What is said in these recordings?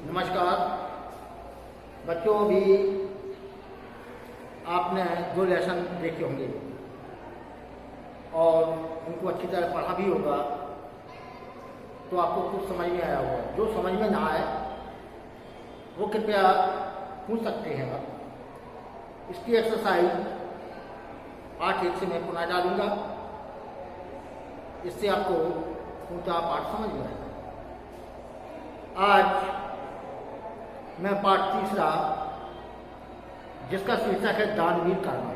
नमस्कार बच्चों, अभी आपने दो लेसन देखे होंगे और उनको अच्छी तरह पढ़ा भी होगा, तो आपको कुछ समझ में आया होगा। जो समझ में ना आए वो कृपया पूछ सकते हैं आप। इसकी एक्सरसाइज 8-1 से मैं पुनः डालूंगा, इससे आपको पूरा पाठ समझ में आएगा। आज मैं पाठ तीसरा, जिसका शीर्षक है दानवीर कर्ण।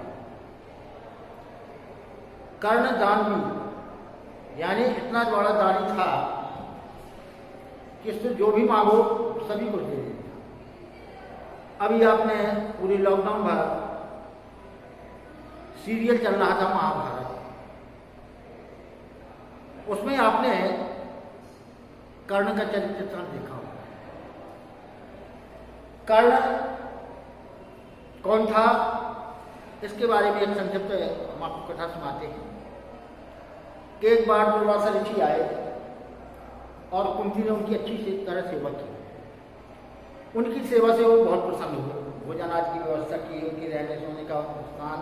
कर्ण दानवीर यानी इतना बड़ा दानी था कि इससे जो भी मांगो सभी को दे देता। अभी आपने पूरी लॉकडाउन भर सीरियल चल रहा था महाभारत, उसमें आपने कर्ण का चरित्र देखा। कर्ण कौन था, इसके बारे में एक संक्षिप्त हम आपको कथा सुनाते हैं कि एक बार दुर्वासा ऋषि आए और कुंती ने उनकी अच्छी तरह सेवा की। उनकी सेवा से वो बहुत प्रसन्न हुए, भोजन आदि की व्यवस्था की, उनकी रहने सोने का स्थान।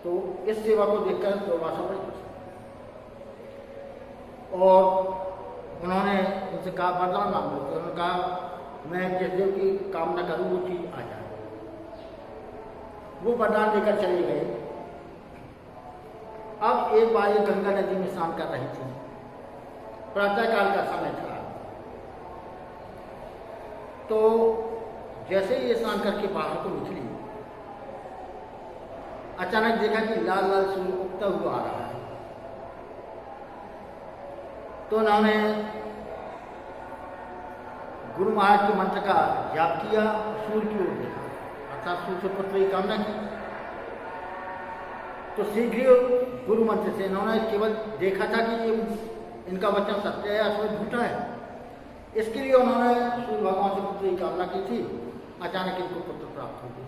तो इस सेवा को देखकर दुर्वासा बड़े प्रसन्न और उन्होंने उनसे कहा वरदान मांगो। तो उन्होंने कहा मैं जिस देव की कामना करूं वो चीज आ जाए। वो वरदान देकर चले गए। अब एक बार ये गंगा नदी में स्नान कर रही थी, प्रातःकाल का समय था। तो जैसे ही ये स्नान करके बाहर को निकली, अचानक देखा कि लाल लाल सूर्य उगता हुआ आ रहा है। तो उन्होंने गुरु महाराज के मंत्र का जाप किया, सूर्य की ओर देखा, अर्थात सूर्य से पुत्र की कामना की। तो शीघ्र ही गुरु मंत्र से इन्होंने केवल देखा था कि ये इनका वचन सत्य है अथवा झूठा है। इसके लिए उन्होंने सूर्य भगवान से पुत्र की कामना की थी। अचानक इनको पुत्र प्राप्त हो गया।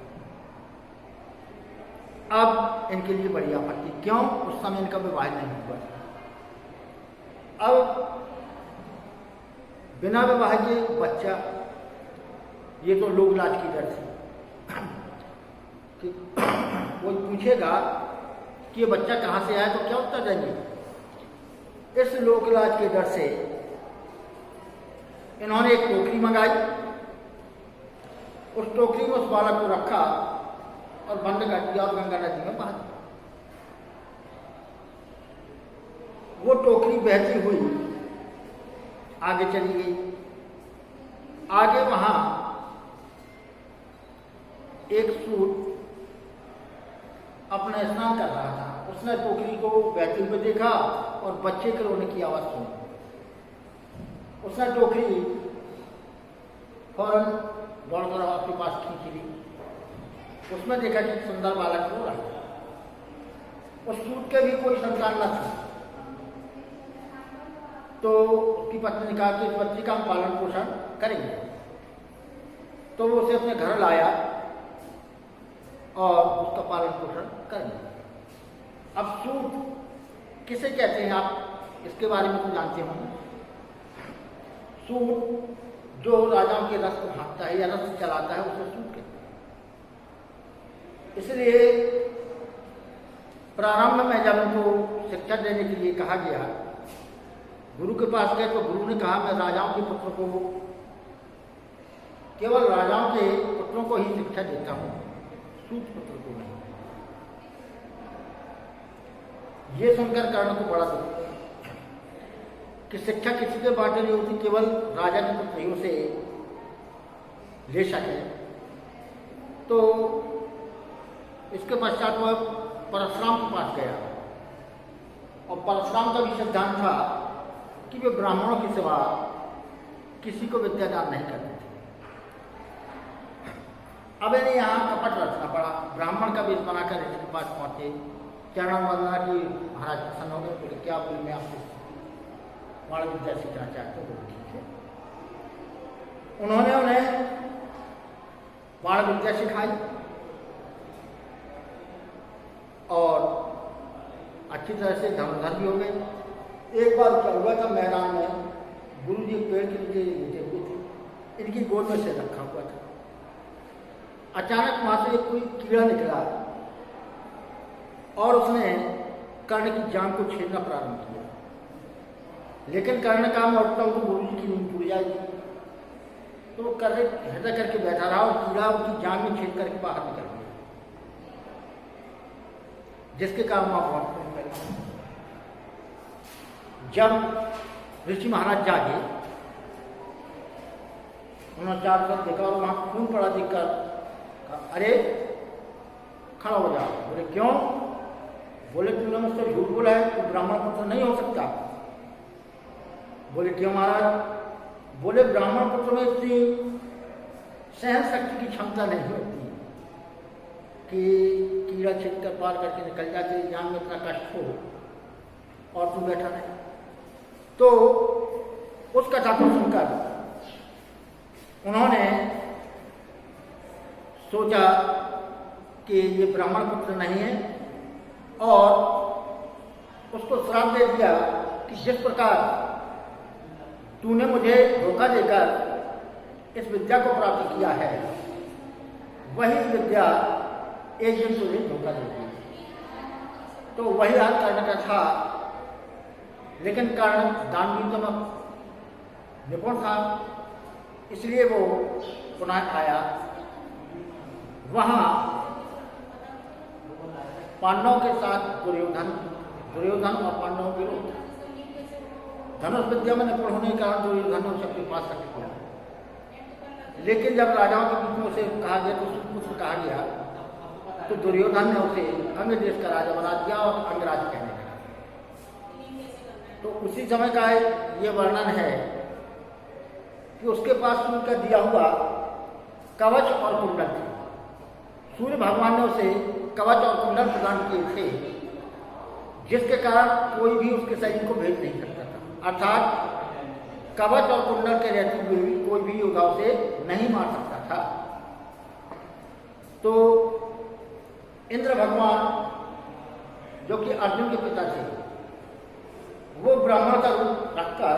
अब इनके लिए बड़ी आपत्ति, क्यों? उस समय इनका विवाह नहीं हुआ। अब बिना विवाह के बच्चा, ये तो लोक लाज की डर थी कि कोई पूछेगा कि ये बच्चा कहाँ से आया तो क्या उत्तर देंगे। इस लोक लाज के डर से इन्होंने एक टोकरी मंगाई, उस टोकरी में उस बालक को रखा और बंद कर दिया और गंगा नदी में बहा दिया। वो टोकरी बहती हुई आगे चली गई। आगे वहां एक सूत अपना स्नान कर रहा था। उसने टोकरी को बहते हुए देखा और बच्चे के रोने की आवाज सुनी। उसने टोकरी फौरन दौड़कर आपके पास खींच ली। उसमें देखा कि सुंदर बालक रो रहा है। उस सूत के भी कोई संतान न था। तो उसकी पत्नी ने कहा कि इस बच्चे का हम पालन पोषण करेंगे। तो वो उसे अपने घर लाया और उसका पालन पोषण करेंगे। अब सूत किसे कहते हैं, आप इसके बारे में तो जानते होंगे। सूत जो राजाओं के रथ को हाँकता है या रथ चलाता है उसे सूत कहते हैं। इसलिए प्रारंभ में जब उनको शिक्षा देने के लिए कहा गया, गुरु के पास गए तो गुरु ने कहा मैं राजाओं के पुत्र को, केवल राजाओं के पुत्रों को ही शिक्षा देता हूं, सूत पुत्र को नहीं। ये सुनकर कर्ण को बड़ा दुख कि शिक्षा किसी के बाटे नहीं होती, केवल राजा के पुत्र ही उसे ले सके। तो इसके पश्चात वह परशुराम के पास गया और परशुराम का भी सिद्धांत था कि वे ब्राह्मणों की सिवा किसी को विद्यादान नहीं करते थे। अब इन्हें यहाँ कपट रचना पड़ा। ब्राह्मण का वेश बनाकर इसके पास पहुंचे, चरण वंदना की, महाराज प्रसन्न हो गए। बोले क्या बोले, मैं आपसे बाण विद्या सीखना चाहते हो। ठीक है। उन्होंने उन्हें बाण विद्या सिखाई और अच्छी तरह से धनुर्धर भी हो गए। एक बार क्या हुआ था, मैदान में गुरु जी पेड़ के नीचे लेटे हुए थे इनकी गोद में से रखा हुआ था। अचानक वहां से कोई कीड़ा निकला और उसने कर्ण की जान को छेदना प्रारंभ किया, लेकिन कर्ण का मैं उठता हूं तो गुरु जी की नींद टूट जाएगी, तो वो कर्ण हृदय करके बैठा रहा और कीड़ा उसकी जान में छेद करके बाहर निकल गया, जिसके कारण वहां बहुत खून फैला। जब ऋषि महाराज जागे, उन्होंने चारों तरफ देखा और वहां खून पड़ा देखकर अरे खड़ा हो जाओ। बोले क्यों? बोले तुमने मुझसे झूठ बोला है, तो ब्राह्मण पुत्र नहीं हो सकता। बोले क्यों महाराज? बोले ब्राह्मण पुत्र में इतनी सहन शक्ति की क्षमता नहीं होती कि कीड़ा छिद कर पार करके निकल जाते, जान में इतना कष्ट हो और तुम बैठा नहीं। तो उस कथा को सुनकर उन्होंने सोचा कि ये ब्राह्मण पुत्र नहीं है और उसको श्राप दे दिया कि जिस प्रकार तूने मुझे धोखा देकर इस विद्या को प्राप्त किया है, वही विद्या एक दिन तुझे धोखा देगी। तो वही हाल कर्ण का था, लेकिन कर्ण दानवीरता में निपुण था, इसलिए वो पुनः आया। वहां पांडवों के साथ दुर्योधन और पांडवों के विरोध, धनुष विद्या में निपुण होने के कारण दुर्योधन ने सबके पास रख दिया। लेकिन जब राजाओं के बीच में उसे कहा गया तो सुपुत्र कहा गया, तो दुर्योधन ने उसे अंग देश का राजा बना दिया और अंगराज कहने लगा। तो उसी समय का ये वर्णन है कि उसके पास उनका दिया हुआ कवच और कुंडल थे। सूर्य भगवान ने उसे कवच और कुंडल प्रदान किए थे, जिसके कारण कोई भी उसके शरीर को भेद नहीं सकता था। अर्थात कवच और कुंडल के रहते हुए भी कोई भी योद्धा उसे नहीं मार सकता था। तो इंद्र भगवान, जो कि अर्जुन के पिता थे, वो ब्राह्मण का रूप रखकर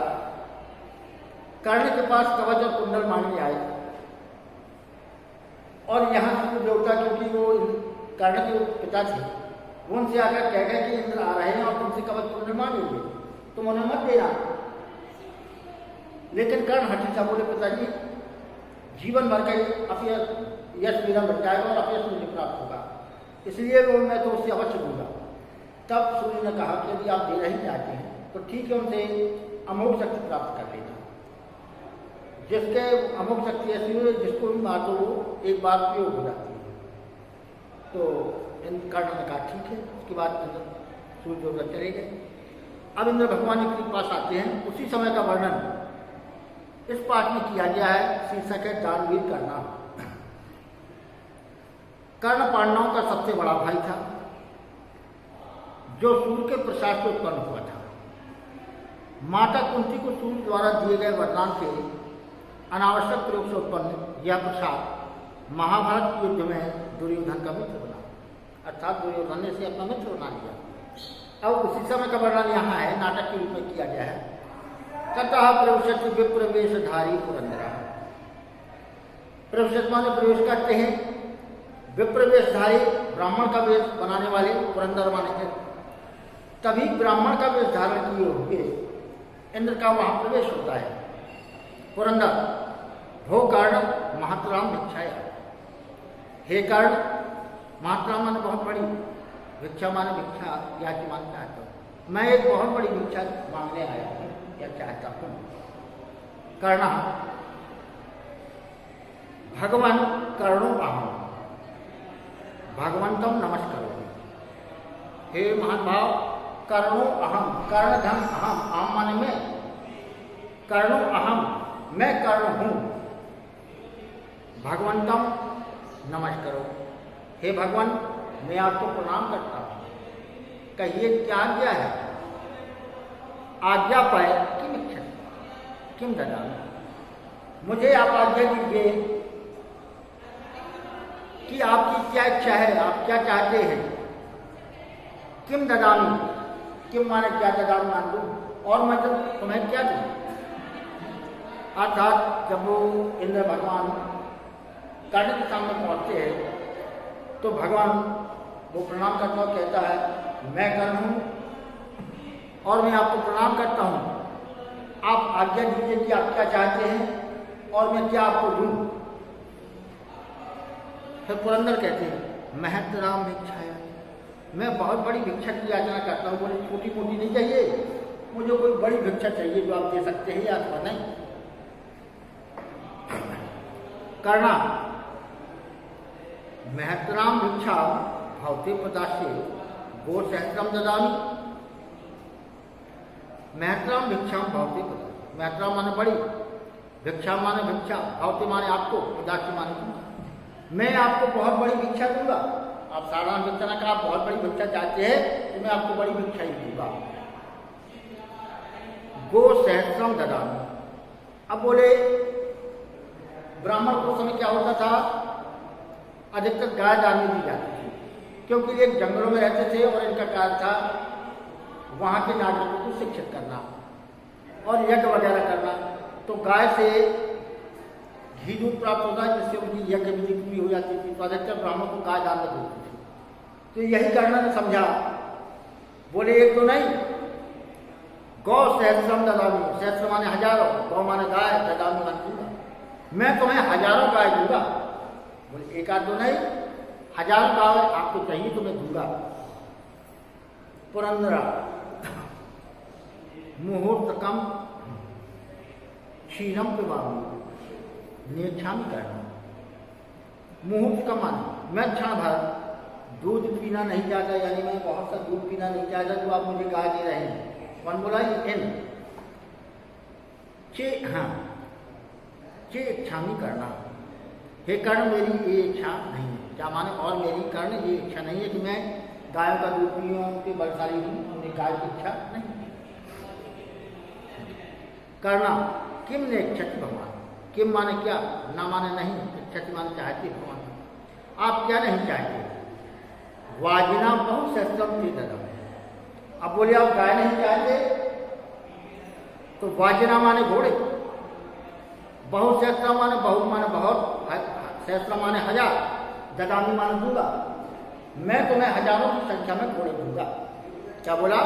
कर्ण के पास कवच और कुंडल मांगने आए। और यहाँ सूर्य देवता, क्योंकि वो कर्ण के पिता थे, वो उनसे आकर कह गए कि इंद्र आ रहे हैं और तुमसे कवच कुंडल मांगेंगे, तुम उन्हें मत देना। लेकिन कर्ण हठी था, बोले पिताजी जीवन भर का यश मेरा बच जाएगा और अपयश मुझे प्राप्त होगा, इसलिए वो मैं तो उससे अवश्य दूंगा। तब सूर्य ने कहा कि यदि आप देना ही चाहते हैं तो ठीक है, उनसे अमोघ शक्ति प्राप्त कर लेना। जिसके अमोघ शक्ति ऐसी हो जिसको भी मार दो वो एक बार उपयोग हो जाती है। तो कर्ण ने कहा ठीक है। उसके बाद सूर्य देवता चले गए। अब इंद्र भगवान के पास आते हैं। उसी समय का वर्णन इस पाठ में किया गया है। शीर्षक है दानवीर कर्ण। कर्ण पांडवों का सबसे बड़ा भाई था, जो सूर्य के प्रसाद से उत्पन्न हुआ था। माता कुंती को सूर्य द्वारा दिए गए वरदान के अनावश्यक प्रयोग से उत्पन्न यह प्रसाद महाभारत युद्ध में दुर्योधन का मित्र बना, अर्थात दुर्योधन ने इसे अपना मित्र बना लिया। अब उसी समय का वर्णन यहाँ है, नाटक के रूप में किया गया है। ततः प्रविशति विप्रवेशधारी पुरंदर। प्रविशत माने प्रवेश करते हैं, विप्रवेशधारी ब्राह्मण का वेश बनाने वाले पुरंदर माने हैं। तभी ब्राह्मण का वेश धारण किए हुए इंद्र का वहां प्रवेश होता है। पुरंदर भो कर्ण महात्राम भिक्षाया। हे कर्ण, महात्राम माने बहुत बड़ी, भिक्षा माने भिक्षा याची मान चाहता हूँ। मैं एक बहुत बड़ी भिक्षा मांगने आया हूँ या चाहता हूँ। कर्ण भगवान कर्णो अहम भगवंतम नमस्कार। हे महानुभाव, कर्णो अहम, कर्ण धन अहम, अहम माने मैं, कर्णो अहम मैं कर्ण हूं। भगवंतम नमस्कारो, हे भगवान मैं आपको प्रणाम करता हूं। कहिए क्या आज्ञा है? आज्ञा पाए किम इच्छा किम ददामि। मुझे आप आज्ञा दीजिए कि आपकी क्या इच्छा है, आप क्या चाहते हैं। किम ददामि, किम माने क्या, ददामि मान दूं, और मैं तुम्हें क्या दूं। अर्थात जब वो इंद्र भगवान कर्ण के सामने पहुंचते हैं तो भगवान वो प्रणाम करता हुआ कहता है, मैं कर्ण हूं और मैं आपको प्रणाम करता हूं, आप आज्ञा दीजिए कि आप क्या चाहते हैं और मैं क्या आपको दूं। फिर पुरंदर कहते हैं, महत राम भिक्षाया, मैं बहुत बड़ी भिक्षा की याचना करता हूँ। बोले छोटी मोटी नहीं चाहिए, मुझे कोई बड़ी भिक्षा चाहिए जो आप दे सकते हैं या अथवा नहीं। कर्णा महतराम भिक्षा भवते प्रदास्ये गो सहस्रम ददामी। महतराम भिक्षा भवते प्रदास्ये, महतराम माने बड़ी, भिक्षा माने भिक्षा, भवते माने आपको, प्रदास्ये माने दूंगा। मैं आपको बहुत बड़ी भिक्षा दूंगा। आप साधारण भिक्षा ना, आप बहुत बड़ी भिक्षा चाहते हैं तो मैं आपको बड़ी भिक्षा ही दूंगा। गो सहस्रम ददामी। अब बोले ब्राह्मण को समय क्या होता था, अधिकतर गाय दानी दी जाती थी, क्योंकि ये जंगलों में रहते थे और इनका कार्य था वहां के नागरिकों को शिक्षित करना और यज्ञ वगैरह करना। तो गाय से घी दूध प्राप्त होता है, जिससे उनकी यज्ञ विधि पूरी हो जाती थी। तो अधिकतर ब्राह्मण को गाय दान देती थी। तो यही कर्ण ने समझा, बोले एक तो नहीं, गौ सहस्रम ददामी, सहस्र माने हजारों, गौ माने गाय, ददामी माने दूंगा, मैं तुम्हें हजारों गाय दूंगा। बोले एक आध दो नहीं, हजारों गाय आपको चाहिए तो मैं दूंगा। पुरंदरा मुहूर्तकम क्षीरम पिबामी नेच्छामी करना। मुहूर्त का मान, मैं क्षण भर दूध पीना नहीं चाहता, यानी मैं बहुत सा दूध पीना नहीं चाहता जो आप मुझे गाय दे रहे हैं। कौन बोला? इन चे, हाँ, चे इच्छामी करना। हे कर्ण, मेरी ये इच्छा नहीं है। क्या माने? और मेरी कर्ण ये इच्छा नहीं है कि मैं गायों का दूध पीऊँ, उनकी बलशाली हूँ, मुझे गाय की इच्छा नहीं। करना किम ने इच्छति भगवान। किम माने क्या, ना माने नहीं, इच्छति माने चाहते भगवान। आप क्या नहीं चाहते? वाजिना बहु सहस्त्रम थी ददम। अब बोले आप गाय नहीं चाहते तो वाजिना माने घोड़े, बहु सहस्त्र माने बहुत, माने बहुत, सहस्त्र माने हजार, ददामी माने दूंगा, मैं तुम्हें हजारों की संख्या में घोड़े दूंगा। क्या बोला?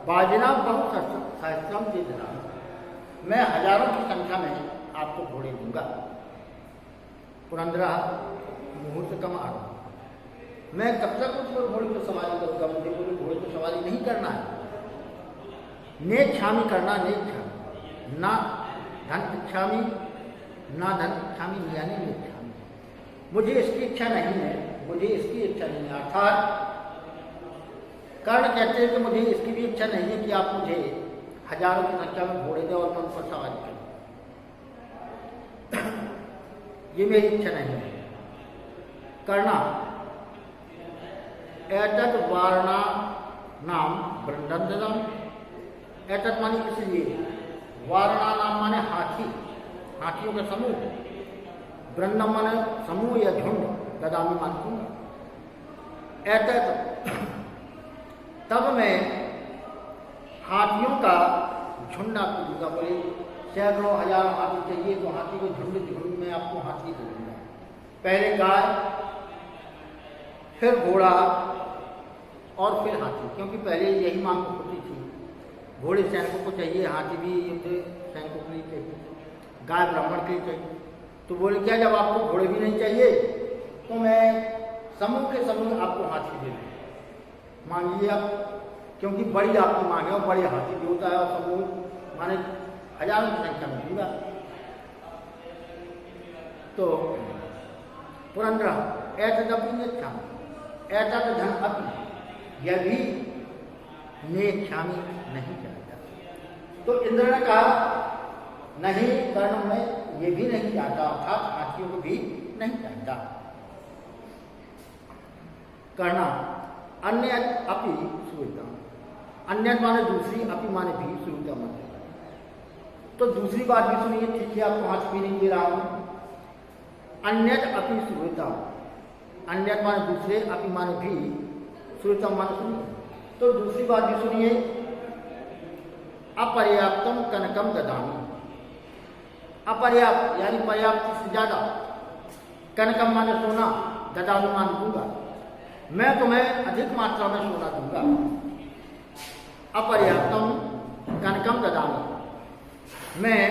वाजिना बहु सहस्त्रम थी ददामी, मैं हजारों की संख्या में आपको घोड़े दूंगा। पुरंदरा मुहूर्त कम आरो, मैं कब तक उसको घोड़े पर सवारी करूंगा? मुझे कोई घोड़े पर सवारी नहीं करना है। ने छामी करना, ने छामी, ना धन इच्छामी, ना धन इच्छामी, यानी ने छामी, मुझे इसकी इच्छा नहीं है, मुझे इसकी इच्छा नहीं है। अर्थात कर्ण कहते हैं कि मुझे इसकी भी इच्छा नहीं है कि आप मुझे हजारों की संख्या में घोड़े दें और मैं उन पर सवारी करूं, ये मेरी इच्छा नहीं है। करना एतद वारणा नाम वृंदन ददम। एतद मानी इसलिए, वारणा नाम माने हाथी, हाथियों का समूह, वृंदम माने समूह या झुंड, ददामी माने दूंगा। एतद तब मैं हाथियों का झुंड आपको दूंगा। बोले सैकड़ों हजारों हाथी चाहिए तो हाथी को झुंड में आपको हाथी दे दूंगा। पहले गाय, फिर घोड़ा और फिर हाथी, क्योंकि पहले यही मांग होती थी, घोड़े सैनिकों को चाहिए, हाथी भी युद्ध सैनिकों के लिए चाहिए, गाय ब्राह्मण के लिए चाहिए। तो बोले क्या, जब आपको घोड़े भी नहीं चाहिए तो मैं समूह के समूह आपको हाथी दे दूँ, मांगिए आप, क्योंकि बड़ी आपकी मांग है और बड़े हाथी भी होता है और समूह माने हजारों की संख्या में दूंगा। तो पुरंदरा ऐतदपि नेच्छामि, ऐतद धन अपि, यह भी नेच्छामि नहीं चाहता। तो इंद्र ने कहा नहीं, कर्ण में ये भी नहीं चाहता, अर्थात हाथियों को भी नहीं चाहता। करना अन्य अपि सुविधा, अन्य माने दूसरी, अपि माने भी, सुविधा माने। तो दूसरी बात भी सुनिए, ठीक है आपको हाथ भी नहीं दे रहा हूं। अन्य अपि सुविधा, अन्य माने दूसरे, अपि माने भी, सुविधा माने सुनिए। तो दूसरी बात भी सुनिए, अपर्याप्तम कनकम ददामी। अपर्याप्त यानी पर्याप्त से ज्यादा, कनकम माने सोना, ददामी मान दूंगा, मैं तुम्हें अधिक मात्रा में सोना दूंगा। अपर्याप्तम कनकम ददामी, मैं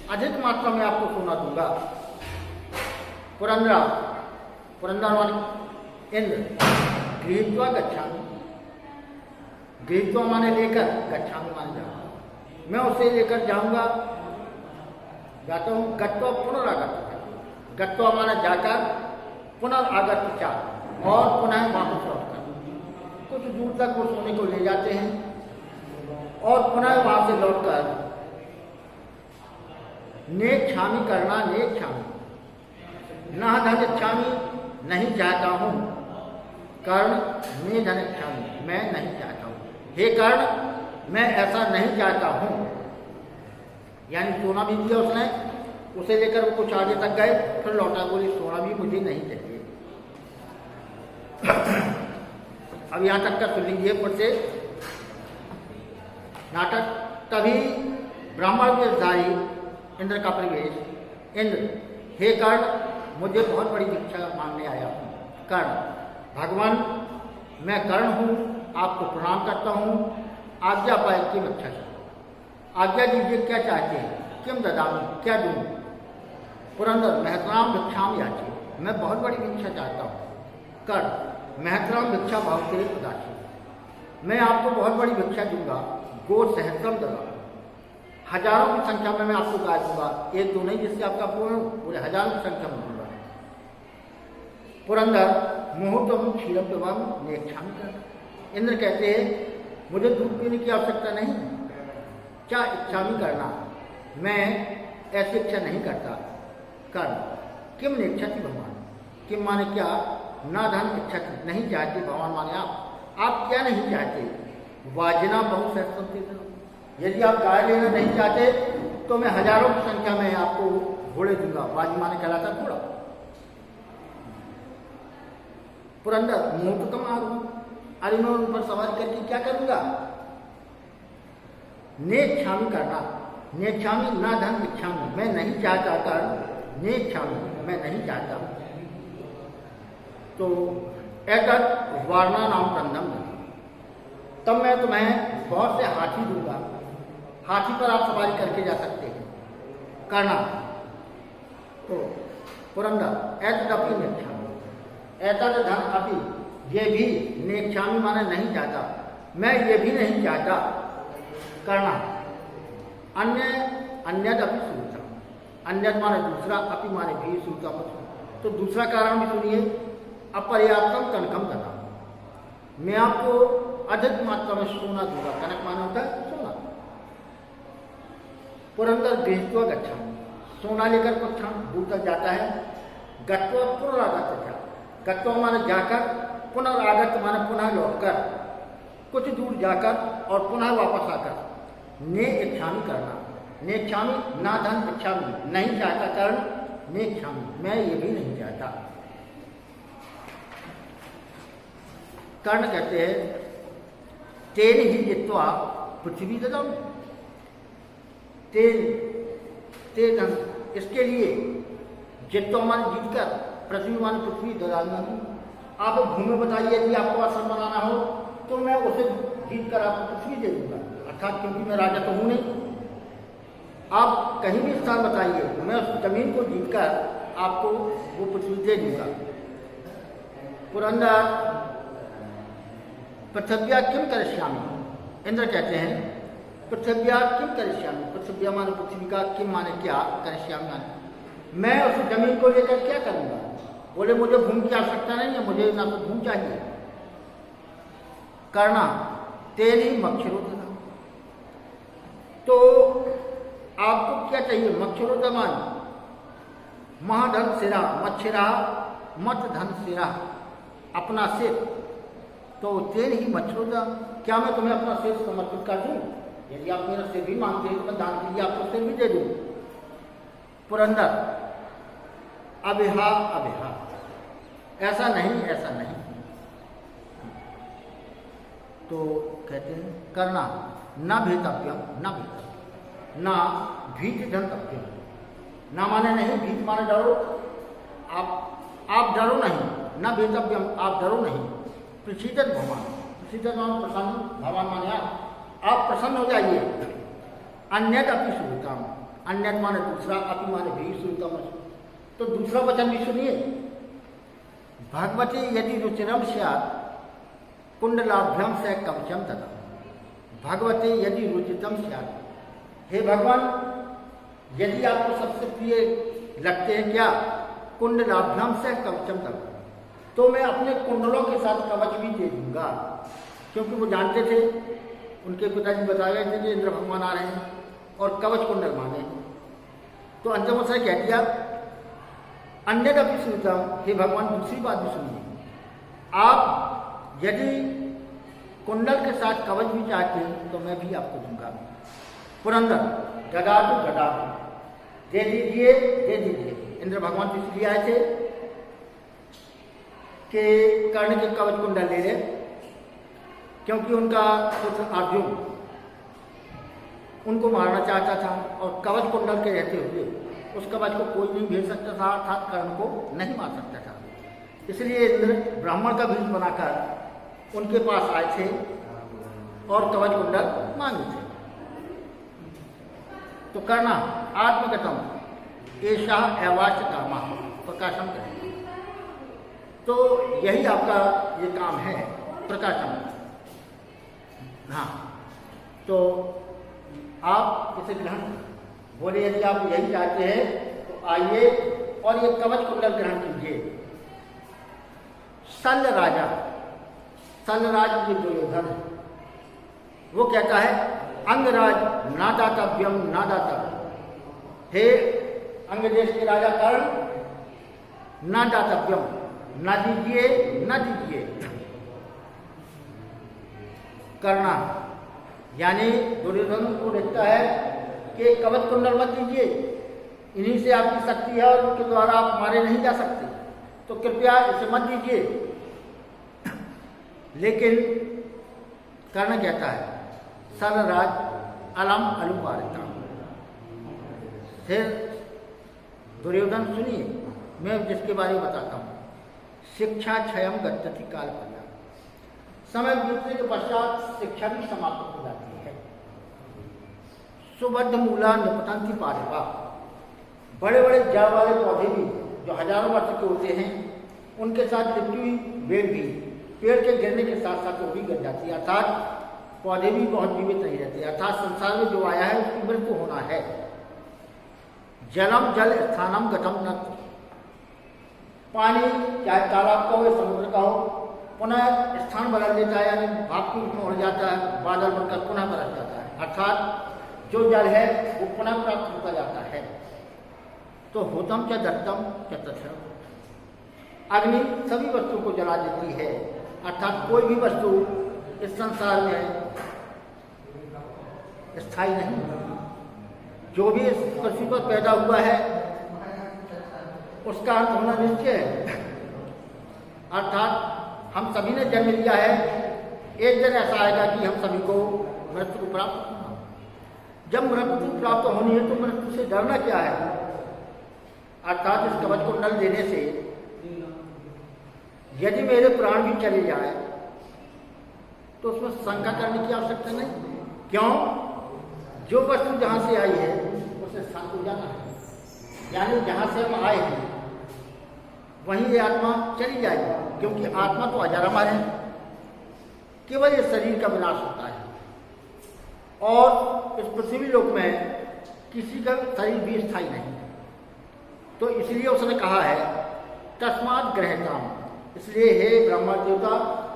अधिक मात्रा में आपको सोना दूंगा। पुरंदरा, पुरंदर माने इंद्र, गृहीत्वा गच्छामि, गृहीत्वा माने लेकर, गच्छामि माने जाऊंगा, मैं उसे लेकर जाऊंगा, जाता हूं। गत्वा पुनरागत, गत्वा माना जाकर, पुनरागत चा, और पुनः वापस लौटकर, कुछ दूर तक वो सोने को ले जाते हैं और पुनः वहां से लौटकर नेच्छामि करना, नेच्छामि न धन इच्छामि, नहीं चाहता हूं, कर्ण ने धन इच्छामि, मैं नहीं चाहता हूं, हे कर्ण मैं ऐसा नहीं चाहता हूं। यानी सोना भी दिया उसने, उसे लेकर वो कुछ आगे तक गए, फिर लौटा, बोली सोना भी मुझे नहीं चाहिए। अब यहां तक का सुन लीजिए फिर से नाटक। तभी ब्राह्मण वेशधारी इंद्र का प्रवेश, इंद्र हे कर्ण मुझे बहुत बड़ी भिक्षा मांगने आया हूं। कर्ण, भगवान मैं कर्ण हूं, आपको प्रणाम करता हूं, आज्ञा पाए की भिक्षा, आज्ञा दीजिए, क्या चाहते हैं? किम ददामी, क्या दूं? पुरंदर, महतराम भिक्षाम याची, मैं बहुत बड़ी भिक्षा चाहता हूँ। कर्ण, महतराम भिक्षा भाव के उदासी, मैं आपको बहुत बड़ी भिक्षा दूंगा। गो सहस्रम ददा, हजारों की संख्या में मैं आपको गाय दूंगा, एक दो नहीं जिससे आपका पूर्ण, पूरे हजारों की संख्या में दूंगा। पुरंदर, मुहूर्तम क्षीरम पिबाम नेच्छामि करना, इंद्र कहते हैं मुझे दूध पीने की आवश्यकता नहीं, क्या इच्छामि करना, मैं ऐसी इच्छा नहीं करता। कर्ण, किम नेच्छति भगवान, किम माने क्या, ना धन इच्छति, नहीं चाहते, भगवान माने आप क्या नहीं चाहते? वाजना बहुत सहस्त्र, यदि आप गाय लेना नहीं चाहते तो मैं हजारों की संख्या में आपको घोड़े दूंगा। वाजी माने कहलाता घोड़ा। पुरंदर, मुहूर्तम आरूढ़, अरे मैं उन पर सवार करके क्या करूंगा? नेच्छामि करना, नेच्छामि ना धन इच्छामि, मैं नहीं चाहता, कर नेच्छामि मैं नहीं चाहता। तो एतत् वारणा नाम कंदम, तब मैं तुम्हें बहुत से हाथी दूंगा, हाथी पर आप सवारी करके जा सकते हैं। करना, तो पुरंदर, एतदपि नेच्छामि, एतद धन अपि, ये भी, नेच्छामि माने नहीं चाहता, मैं ये भी नहीं चाहता। करना, अन्य अन्यदपि सूचना, अन्यद माने दूसरा, अपि माने भी, सूचना मत, तो दूसरा कारण भी सुनिए। अपर्याप्तम कनकम ददा, मैं आपको अधिक मात्रा में सोना दूंगा, कनक माना होता है सोना। पुरंदर, गृहीत्वा गच्छामि, सोना लेकर कुछ दूर तक जाता है। गत्वा पुनरागत, गत्वा माने जाकर, पुनरागत माने पुनः लौटकर, कुछ दूर जाकर और पुनः वापस आकर। ने इच्छामि करना, नेच्छामि ना धन इच्छामि, नहीं चाहता, कर्ण नेच्छामि मैं ये भी नहीं चाहता। कर्ण कहते हैं तेन ही जित्वा पृथ्वी ददामि, तेन इसके लिए जित्वा मान जीतकर, पृथ्वी मान पृथ्वी ददामि, आप भूमि बताइए यदि आपको आश्रम बनाना हो तो मैं उसे जीतकर आपको पृथ्वी दे दूंगा, अर्थात क्योंकि मैं राजा तो हूं नहीं, आप कहीं भी स्थान बताइए, मैं उस जमीन को जीतकर आपको वो पृथ्वी दे दूंगा। पुरंदर, पृथ्व्या किम करिष्यामि, इंद्र कहते हैं पृथ्व्या किम करिष्यामि, पृथ्व्या माने पृथ्वी का, किम माने क्या, करिष्यामि माने मैं उस जमीन को लेकर क्या करूंगा? बोले मुझे भूमि की आवश्यकता नहीं है, मुझे ना तो भूमि चाहिए। करना, तेल ही मक्षरोदमा, तो आपको क्या चाहिए? मक्षरोदमान, महाधन सिरा, मच्छिरा मत धन सिरा, अपना सिर, तो तेल ही मच्छरोदा, क्या मैं तुम्हें अपना सिर समर्पित कर दूं? यदि आप मेरा सिर भी मांगते हैं तो मैं दान के लिए आपको सिर भी दे दूं। पुरंदर, अभिहा अभिहा, ऐसा नहीं, ऐसा नहीं। तो कहते हैं करना, न भेतव्यम, न भेतव्यम, न भीत धंतव्यम, ना माने नहीं, भीत माने डरो। आप डरो नहीं, न भेतव्यम, आप डरो नहीं। प्रसीदत भगवान, प्रसीदत मान प्रसन्न, भगवान माने आप प्रसन्न हो जाइए। अन्यत अपनी सुविताम, अन्यत माने दूसरा, अपनी माने भी सुवितम। तो दूसरा वचन भी सुनिए। भगवती यदि रुचिरम स्यात् कुंडलाभ्यम से कवचम तथा। भगवती यदि रुचितम स्यात्, हे भगवान यदि आपको सबसे प्रिय लगते हैं क्या, कुंडलाभ्यम से कवचम तथा, तो मैं अपने कुंडलों के साथ कवच भी दे दूंगा। क्योंकि वो जानते थे, उनके पिताजी बताए गए थे कि इंद्र भगवान आ रहे हैं और कवच कुंडल मांगे। तो अंतिम से कह दिया अन्यथा भी सुनता हूं, हे भगवान दूसरी बात भी सुनिए। आप यदि कुंडल के साथ कवच भी चाहते हैं तो मैं भी आपको दूंगा। पुरंदर गदा तो गदा दे दीजिए, दे दीजिए। इंद्र भगवान तो इसलिए आए थे कि कर्ण के कवच कुंडल ले ले, क्योंकि उनका पुत्र अर्जुन उनको मारना चाहता था और कवच कुंडल के रहते हुए उस कवच को कोई नहीं भेज सकता था, अर्थात कर्ण को नहीं मार सकता था। इसलिए इंद्र ब्राह्मण का भेष बनाकर उनके पास आए थे और कवच कुंडल मांगे थे। तो करना आत्मगतम ऐसा एवाच कामा, प्रकाशम करेंगे। तो यही आपका ये काम है, प्रकाशम। हाँ, तो आप इसे ग्रहण बोले, यदि आप यही चाहते हैं तो आइए और ये कवच कुंडल ग्रहण कीजिए। शल्य राजा, शल्यराज ये दुर्योधन, वो कहता है अंगराज ना दातव्यम ना दातव्यम, हे अंग देश के राजा कर्ण ना दातव्यम, ना दीजिए ना दीजिए। करना यानी दुर्योधन को देखता है कि कवच कुंडल मत दीजिए, इन्हीं से आपकी शक्ति है और उनके द्वारा आप मारे नहीं जा सकते, तो कृपया इसे मत दीजिए। लेकिन कर्ण कहता है शल्यराज अलम अलुपारिता। फिर दुर्योधन सुनिए, मैं जिसके बारे में बताता हूँ। शिक्षा क्षयम गच्छति काल पर्या, समय बीतने के पश्चात शिक्षा भी समाप्त हो जाती है। सुबद्ध मूला निपतंती पारिपा, बड़े बड़े जड़ वाले पौधे भी जो हजारों वर्ष के होते हैं उनके साथ लिपटी हुई बेल भी पेड़ के गिरने के साथ साथ वो भी गिर जाती है, अर्थात पौधे भी बहुत जीवित नहीं रहते। अर्थात संसार में जो आया है उसकी मृत्यु होना है। जलम जल स्थानम गतम न, पानी चाहे तालाब का हो या समुद्र का हो पुनः स्थान बदल देता है, यानी भाप के रूप में उड़ जाता है, बादल बनकर पुनः बदल जाता है। अर्थात जो जल है वो पुनः प्राप्त होता जाता है। तो होतम च दत्तम च तथ्यम, अग्नि सभी वस्तुओं को जला देती है, अर्थात कोई भी वस्तु इस संसार में स्थायी नहीं। जो भी इस पृथ्वी पर पैदा हुआ है उसका अंत होना निश्चय है। अर्थात हम सभी ने जन्म लिया है, एक दिन ऐसा आएगा कि हम सभी को मृत्यु को प्राप्त होना। जब मृत्यु प्राप्त होनी है तो मृत्यु से डरना क्या है। अर्थात इस कवच कुंडल देने से यदि मेरे प्राण भी चले जाए तो उसमें शंका करने की आवश्यकता नहीं। क्यों? जो वस्तु जहां से आई है उसे शांत हो जाना है, यानी जहां से हम आए हैं वहीं ये आत्मा चली जाएगी, क्योंकि आत्मा तो अजर अमर है, केवल ये शरीर का विनाश होता है और इस पृथ्वी लोक में किसी का शरीर भी स्थायी नहीं है। तो इसलिए उसने कहा है तस्मात् ग्रहताम, इसलिए हे ब्रह्मा देवता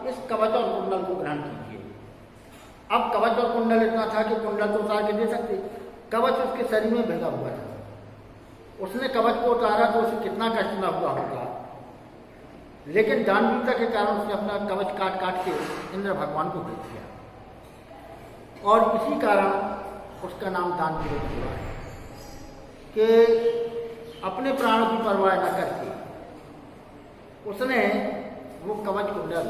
इस कवच और कुंडल को ग्रहण कीजिए। अब कवच और कुंडल इतना था कि कुंडल तो उतार के दे सकते, कवच उसके शरीर में भिगा हुआ था। उसने कवच को उतारा तो उसे कितना कष्ट न हुआ होगा, लेकिन दानवीरता के कारण उसने अपना कवच काट काट के इंद्र भगवान को दे दिया और इसी कारण उसका नाम दानवीर हुआ है कि अपने प्राणों की परवाह न करके उसने वो कवच कुंडल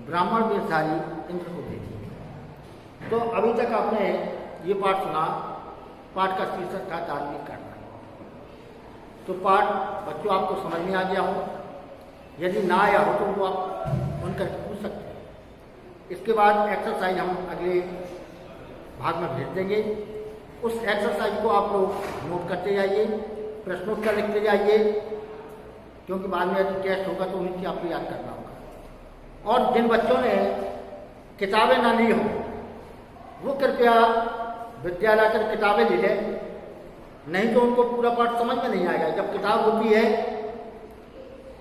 ब्राह्मण वेशधारी इंद्र को दे दिया। तो अभी तक आपने ये पाठ सुना, पाठ का शीर्षक था दानवीर करना। तो पाठ बच्चों आपको समझ में आ गया हो। यदि ना आया हो तो वो आप फोन करके पूछ सकते हैं। इसके बाद एक्सरसाइज हम अगले भाग में भेज देंगे। उस एक्सरसाइज को आप लोग नोट करते जाइए, प्रश्नोत्तर लिखते जाइए, क्योंकि बाद में यदि टेस्ट होगा तो उन्हें आपको याद करना होगा। और जिन बच्चों ने किताबें ना ली हों वो कृपया विद्यालय कर किताबें ले लें, नहीं तो उनको पूरा पाठ समझ में नहीं आएगा। जब किताब होती है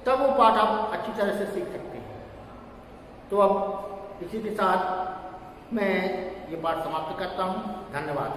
तब वो पाठ आप अच्छी तरह से सीख सकते हैं। तो अब इसी के साथ मैं ये पाठ समाप्त करता हूँ। धन्यवाद।